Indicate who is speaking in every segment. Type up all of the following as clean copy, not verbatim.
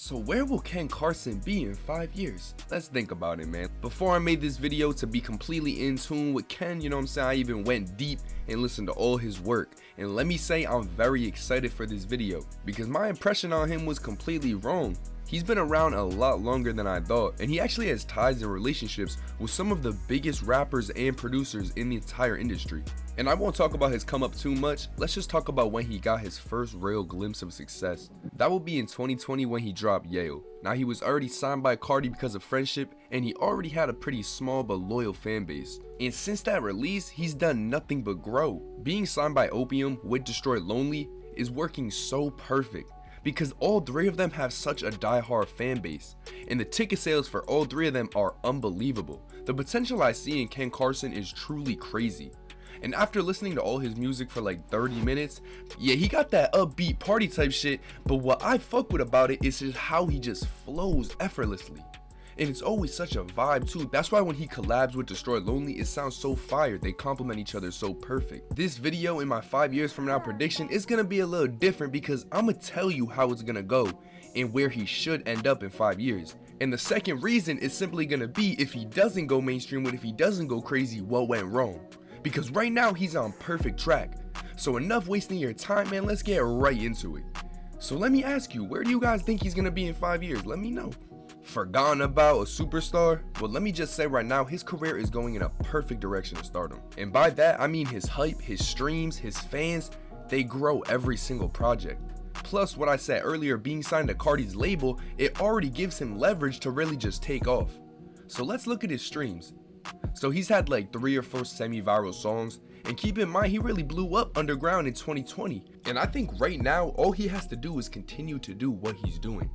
Speaker 1: So where will Ken Carson be in 5 years? Let's think about it, man. Before I made this video to be completely in tune with Ken, you know what I'm saying, I even went deep and listened to all his work. And let me say I'm very excited for this video because my impression on him was completely wrong. He's been around a lot longer than I thought, and he actually has ties and relationships with some of the biggest rappers and producers in the entire industry. And I won't talk about his come up too much, let's just talk about when he got his first real glimpse of success. That will be in 2020 when he dropped Yale. Now he was already signed by Cardi because of friendship, and he already had a pretty small but loyal fan base. And since that release, he's done nothing but grow. Being signed by Opium with Destroy Lonely is working so perfect, because all three of them have such a die-hard fan base, and the ticket sales for all three of them are unbelievable. The potential I see in Ken Carson is truly crazy. And after listening to all his music for like 30 minutes, yeah, he got that upbeat party type shit, but what I fuck with about it is just how he just flows effortlessly. And it's always such a vibe too. That's why when he collabs with Destroy Lonely, it sounds so fire. They complement each other so perfect. This video in my 5 years from now prediction is gonna be a little different because I'm gonna tell you how it's gonna go and where he should end up in 5 years. And the second reason is simply gonna be if he doesn't go mainstream, if he doesn't go crazy, what went wrong? Because right now he's on perfect track. So enough wasting your time, man, let's get right into it. So let me ask you, where do you guys think he's gonna be in 5 years? Let me know. Forgotten about, a superstar? Well, let me just say right now, his career is going in a perfect direction to stardom. And by that, I mean his hype, his streams, his fans, they grow every single project. Plus, what I said earlier, being signed to Cardi's label, it already gives him leverage to really just take off. So let's look at his streams. So he's had like 3 or 4 semi-viral songs, and keep in mind he really blew up underground in 2020. And I think right now, all he has to do is continue to do what he's doing,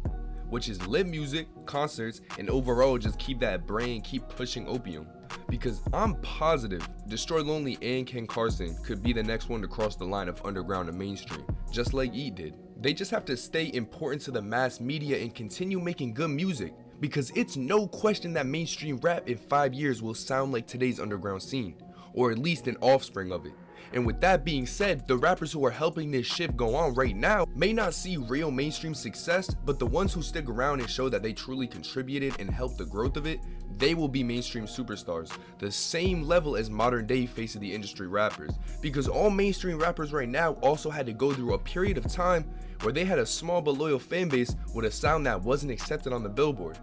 Speaker 1: which is live music, concerts, and overall just keep that brain, keep pushing Opium. Because I'm positive Destroy Lonely and Ken Carson could be the next one to cross the line of underground to mainstream, just like Yeat did. They just have to stay important to the mass media and continue making good music, because it's no question that mainstream rap in 5 years will sound like today's underground scene, or at least an offspring of it. And with that being said, the rappers who are helping this shift go on right now may not see real mainstream success, but the ones who stick around and show that they truly contributed and helped the growth of it, they will be mainstream superstars, the same level as modern day face of the industry rappers. Because all mainstream rappers right now also had to go through a period of time where they had a small but loyal fan base with a sound that wasn't accepted on the Billboard.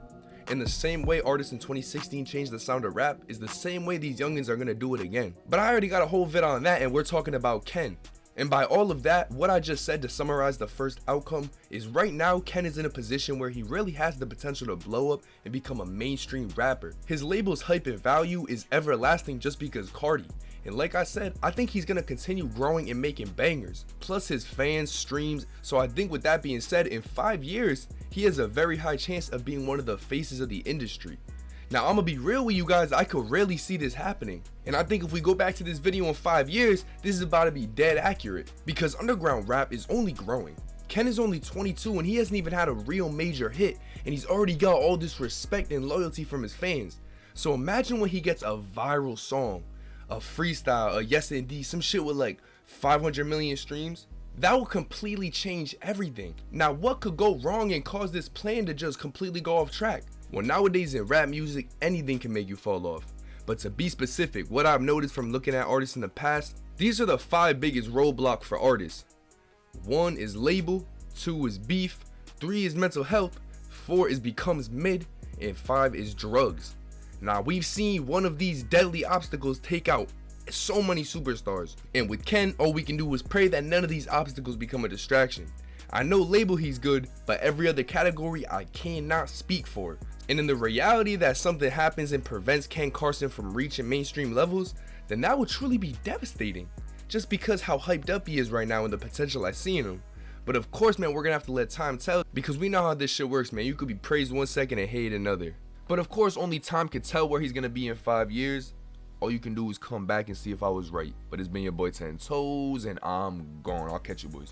Speaker 1: In the same way artists in 2016 changed the sound of rap is the same way these youngins are gonna do it again. But I already got a whole vid on that, and we're talking about Ken. And by all of that, what I just said to summarize the first outcome is right now Ken is in a position where he really has the potential to blow up and become a mainstream rapper. His label's hype and value is everlasting just because Cardi. And like I said, I think he's gonna continue growing and making bangers, plus his fans, streams. So I think with that being said, in 5 years, he has a very high chance of being one of the faces of the industry. Now I'm gonna be real with you guys, I could really see this happening. And I think if we go back to this video in 5 years, this is about to be dead accurate, because underground rap is only growing. Ken is only 22 and he hasn't even had a real major hit, and he's already got all this respect and loyalty from his fans. So imagine when he gets a viral song, a freestyle, a yes indeed, some shit with like 500 million streams. That will completely change everything. Now what could go wrong and cause this plan to just completely go off track? Well, nowadays in rap music, anything can make you fall off. But to be specific, what I've noticed from looking at artists in the past, these are the 5 biggest roadblocks for artists. 1 is label, 2 is beef, 3 is mental health, 4 is becomes mid, and 5 is drugs. Now we've seen one of these deadly obstacles take out so many superstars, and with Ken, all we can do is pray that none of these obstacles become a distraction. I know label he's good, but every other category I cannot speak for. And in the reality that something happens and prevents Ken Carson from reaching mainstream levels, then that would truly be devastating, just because how hyped up he is right now and the potential I see in him. But of course, man, we're gonna have to let time tell, because we know how this shit works, man. You could be praised 1 second and hate another. But of course, only time can tell where he's gonna be in 5 years. All you can do is come back and see if I was right. But it's been your boy 10 Toes, and I'm gone. I'll catch you boys.